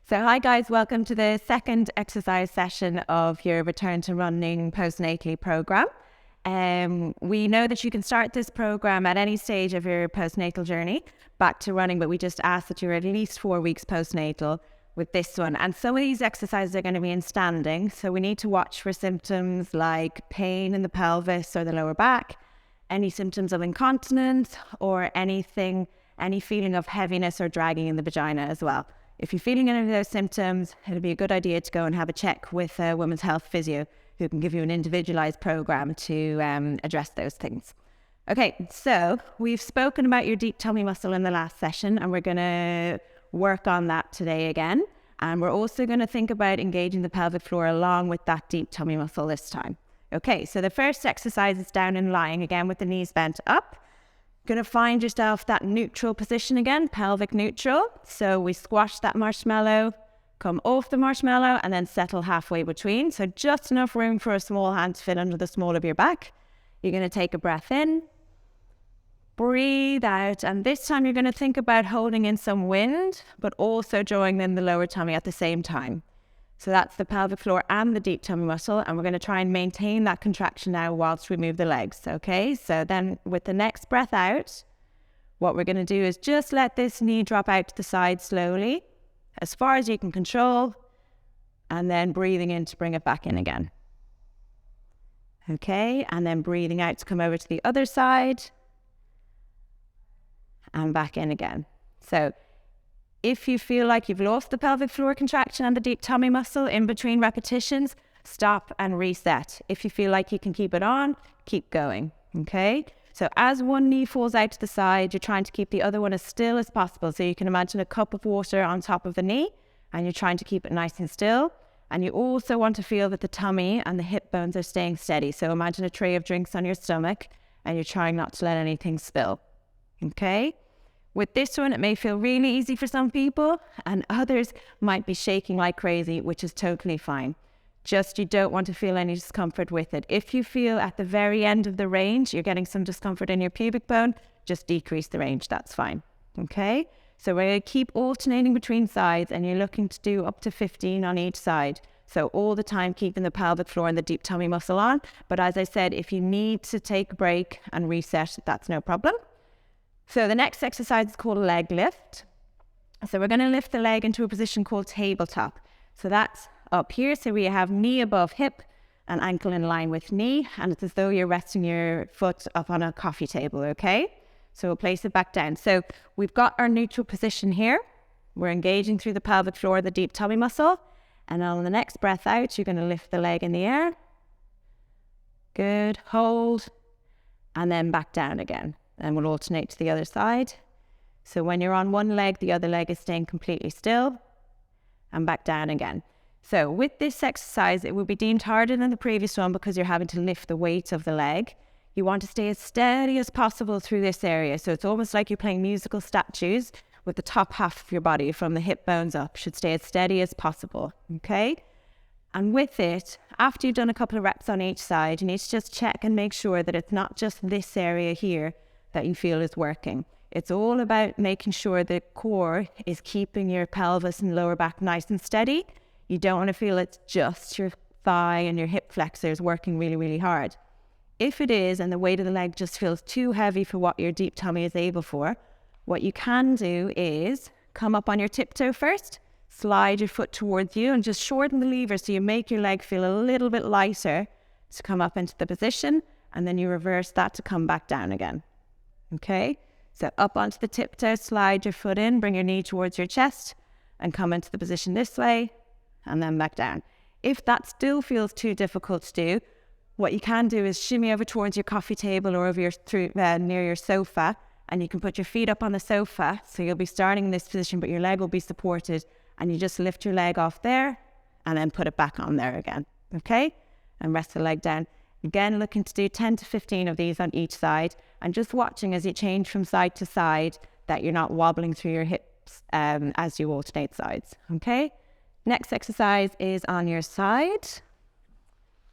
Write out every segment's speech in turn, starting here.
So hi guys, welcome to the second exercise session of your Return to Running postnatally program. We know that you can start this program at any stage of your postnatal journey back to running, but we just ask that you're at least 4 weeks postnatal with this one. And some of these exercises are going to be in standing, so we need to watch for symptoms like pain in the pelvis or the lower back, any symptoms of incontinence, or any feeling of heaviness or dragging in the vagina as well. If you're feeling any of those symptoms, it'd be a good idea to go and have a check with a women's health physio who can give you an individualized program to address those things. Okay, so we've spoken about your deep tummy muscle in the last session, and we're going to work on that today again. And we're also going to think about engaging the pelvic floor along with that deep tummy muscle this time. Okay, so the first exercise is down and lying again with the knees bent up. Going to find yourself that neutral position again, pelvic neutral. So we squash that marshmallow, come off the marshmallow, and then settle halfway between. So just enough room for a small hand to fit under the small of your back. You're going to take a breath in, breathe out, and this time you're going to think about holding in some wind, but also drawing in the lower tummy at the same time. So that's the pelvic floor and the deep tummy muscle, and we're going to try and maintain that contraction now whilst we move the legs, okay? So then with the next breath out, what we're going to do is just let this knee drop out to the side slowly, as far as you can control, and then breathing in to bring it back in again. Okay, and then breathing out to come over to the other side, and back in again. So if you feel like you've lost the pelvic floor contraction and the deep tummy muscle in between repetitions, stop and reset. If you feel like you can keep it on, keep going, okay? So as one knee falls out to the side, you're trying to keep the other one as still as possible. So you can imagine a cup of water on top of the knee, and you're trying to keep it nice and still. And you also want to feel that the tummy and the hip bones are staying steady. So imagine a tray of drinks on your stomach, and you're trying not to let anything spill, okay? With this one, it may feel really easy for some people, and others might be shaking like crazy, which is totally fine. Just you don't want to feel any discomfort with it. If you feel at the very end of the range, you're getting some discomfort in your pubic bone, just decrease the range, that's fine. Okay? So we're going to keep alternating between sides, and you're looking to do up to 15 on each side. So all the time keeping the pelvic floor and the deep tummy muscle on. But as I said, if you need to take a break and reset, that's no problem. So the next exercise is called a leg lift. So we're going to lift the leg into a position called tabletop. So that's up here. So we have knee above hip and ankle in line with knee. And it's as though you're resting your foot up on a coffee table, okay? So we'll place it back down. So we've got our neutral position here. We're engaging through the pelvic floor, the deep tummy muscle. And on the next breath out, you're going to lift the leg in the air. Good. Hold. And then back down again. And we'll alternate to the other side. So when you're on one leg, the other leg is staying completely still, and back down again. So with this exercise, it will be deemed harder than the previous one because you're having to lift the weight of the leg. You want to stay as steady as possible through this area. So it's almost like you're playing musical statues with the top half of your body from the hip bones up should stay as steady as possible, okay? And with it, after you've done a couple of reps on each side, you need to just check and make sure that it's not just this area here that you feel is working. It's all about making sure the core is keeping your pelvis and lower back nice and steady. You don't want to feel it's just your thigh and your hip flexors working really, really hard. If it is, and the weight of the leg just feels too heavy for what your deep tummy is able for, what you can do is come up on your tiptoe first, slide your foot towards you, and just shorten the lever so you make your leg feel a little bit lighter to come up into the position, and then you reverse that to come back down again. Okay, so up onto the tiptoe, slide your foot in, bring your knee towards your chest, and come into the position this way, and then back down. If that still feels too difficult to do, what you can do is shimmy over towards your coffee table or over near your sofa, and you can put your feet up on the sofa, so you'll be starting in this position, but your leg will be supported, and you just lift your leg off there, and then put it back on there again, okay? And rest the leg down. Again, looking to do 10 to 15 of these on each side, and just watching as you change from side to side that you're not wobbling through your hips as you alternate sides, okay? Next exercise is on your side.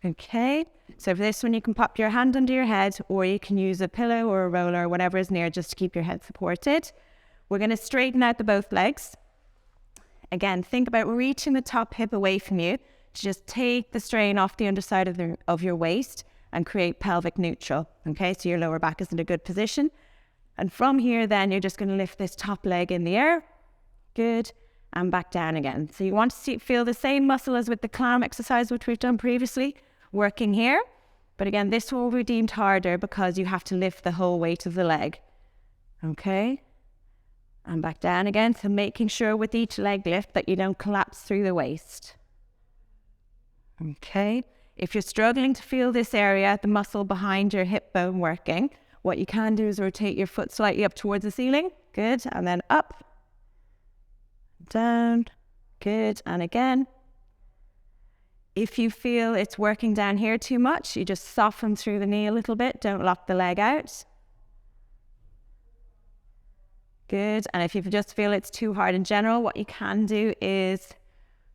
Okay, so for this one you can pop your hand under your head, or you can use a pillow or a roller or whatever is near just to keep your head supported. We're going to straighten out the both legs. Again, think about reaching the top hip away from you to just take the strain off the underside of your waist and create pelvic neutral. Okay, so your lower back is in a good position. And from here, then you're just going to lift this top leg in the air. Good. And back down again. So you want to feel the same muscle as with the clam exercise, which we've done previously, working here. But again, this will be deemed harder because you have to lift the whole weight of the leg. Okay. And back down again. So making sure with each leg lift that you don't collapse through the waist. Okay. If you're struggling to feel this area, the muscle behind your hip bone working, what you can do is rotate your foot slightly up towards the ceiling. Good. And then up. Down. Good. And again. If you feel it's working down here too much, you just soften through the knee a little bit. Don't lock the leg out. Good. And if you just feel it's too hard in general, what you can do is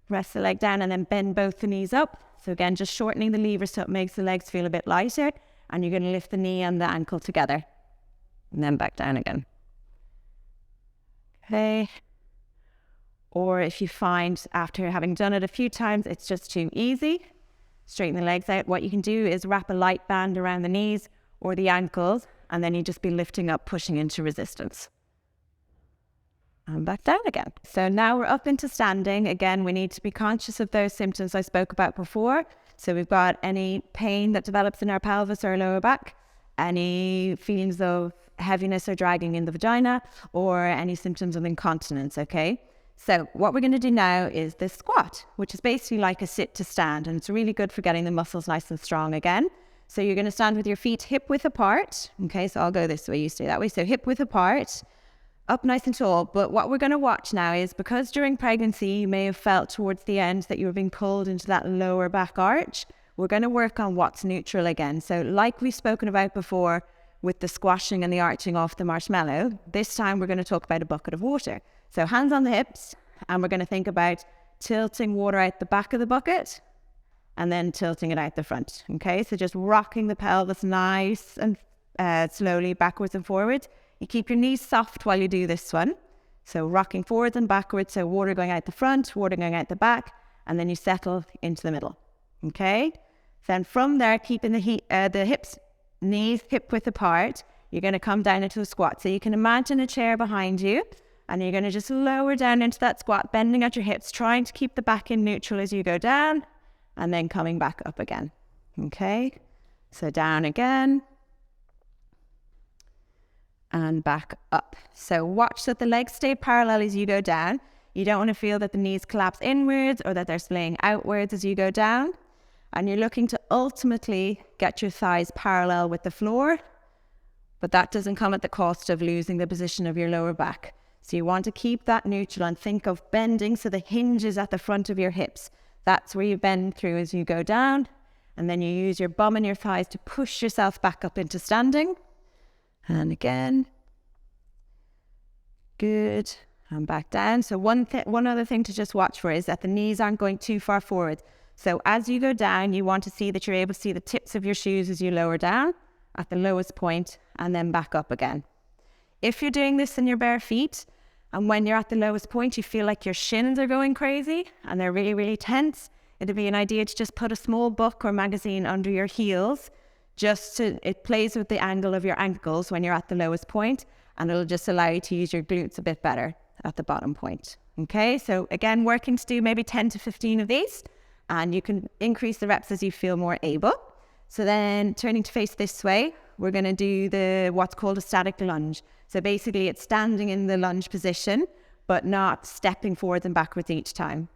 rest the leg down and then bend both the knees up. So again, just shortening the lever so it makes the legs feel a bit lighter. And you're going to lift the knee and the ankle together. And then back down again. Okay. Or if you find after having done it a few times, it's just too easy, straighten the legs out. What you can do is wrap a light band around the knees or the ankles, and then you just be lifting up, pushing into resistance. And back down again. So now we're up into standing. Again, we need to be conscious of those symptoms I spoke about before. So we've got any pain that develops in our pelvis or lower back, any feelings of heaviness or dragging in the vagina, or any symptoms of incontinence, okay? So what we're going to do now is this squat, which is basically like a sit to stand, and it's really good for getting the muscles nice and strong again. So you're going to stand with your feet hip width apart. Okay, so I'll go this way, you stay that way. So hip width apart, up nice and tall. But what we're going to watch now is, because during pregnancy you may have felt towards the end that you were being pulled into that lower back arch, we're going to work on what's neutral again. So like we've spoken about before with the squashing and the arching off the marshmallow, this time we're going to talk about a bucket of water. So hands on the hips, and we're going to think about tilting water out the back of the bucket and then tilting it out the front. Okay, so just rocking the pelvis nice and slowly backwards and forwards. You keep your knees soft while you do this one. So rocking forwards and backwards, so water going out the front, water going out the back, and then you settle into the middle. Okay, then from there, keeping the hips, knees hip width apart, you're going to come down into a squat. So you can imagine a chair behind you, and you're going to just lower down into that squat, bending at your hips, trying to keep the back in neutral as you go down, and then coming back up again. Okay, so down again, and back up. So watch that the legs stay parallel as you go down. You don't want to feel that the knees collapse inwards or that they're splaying outwards as you go down. And you're looking to ultimately get your thighs parallel with the floor, but that doesn't come at the cost of losing the position of your lower back. So you want to keep that neutral and think of bending so the hinge is at the front of your hips. That's where you bend through as you go down. And then you use your bum and your thighs to push yourself back up into standing. And again. Good. And back down. So one other thing to just watch for is that the knees aren't going too far forward. So as you go down, you want to see that you're able to see the tips of your shoes as you lower down at the lowest point, and then back up again. If you're doing this in your bare feet, and when you're at the lowest point, you feel like your shins are going crazy and they're really, really tense, it'd be an idea to just put a small book or magazine under your heels, it plays with the angle of your ankles when you're at the lowest point, and it'll just allow you to use your glutes a bit better at the bottom point. Okay, so again, working to do maybe 10 to 15 of these, and you can increase the reps as you feel more able. So then turning to face this way, we're going to do what's called a static lunge. So basically it's standing in the lunge position, but not stepping forwards and backwards each time.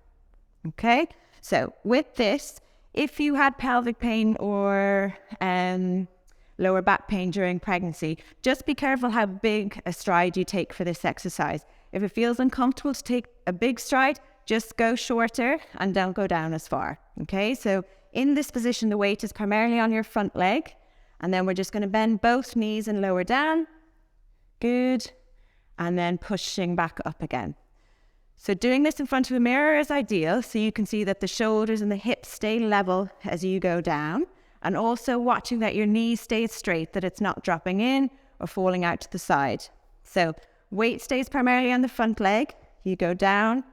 Okay, so with this, if you had pelvic pain or lower back pain during pregnancy, just be careful how big a stride you take for this exercise. If it feels uncomfortable to take a big stride, just go shorter and don't go down as far. Okay, so in this position, the weight is primarily on your front leg, and then we're just going to bend both knees and lower down. Good. And then pushing back up again. So doing this in front of a mirror is ideal, so you can see that the shoulders and the hips stay level as you go down, and also watching that your knees stay straight, that it's not dropping in or falling out to the side. So weight stays primarily on the front leg. You go down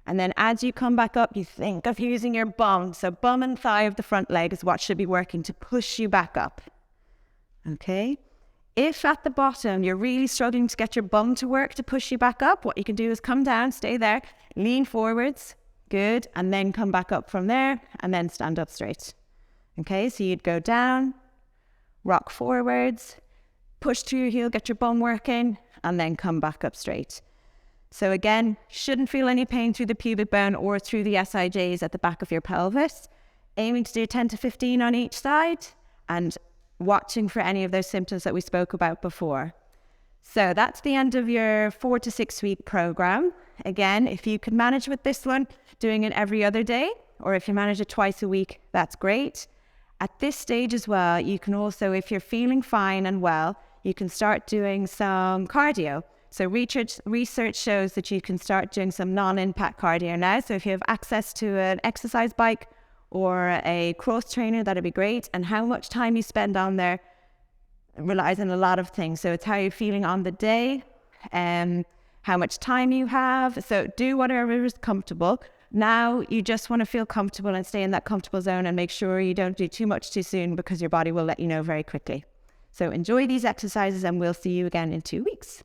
And then as you come back up, you think of using your bum. So bum and thigh of the front leg is what should be working to push you back up. Okay? If at the bottom you're really struggling to get your bum to work to push you back up, what you can do is come down, stay there, lean forwards, good, and then come back up from there, and then stand up straight. Okay, so you'd go down, rock forwards, push through your heel, get your bum working, and then come back up straight. So again, shouldn't feel any pain through the pubic bone or through the SIJs at the back of your pelvis. Aiming to do 10 to 15 on each side, and watching for any of those symptoms that we spoke about before. So that's the end of your 4 to 6 week program. Again, if you can manage with this one, doing it every other day, or if you manage it twice a week, that's great. At this stage as well, you can also, if you're feeling fine and well, you can start doing some cardio. So research shows that you can start doing some non-impact cardio now. So if you have access to an exercise bike or a cross trainer, that'd be great. And how much time you spend on there relies on a lot of things. So it's how you're feeling on the day, how much time you have. So do whatever is comfortable. Now you just want to feel comfortable and stay in that comfortable zone, and make sure you don't do too much too soon, because your body will let you know very quickly. So enjoy these exercises, and we'll see you again in 2 weeks.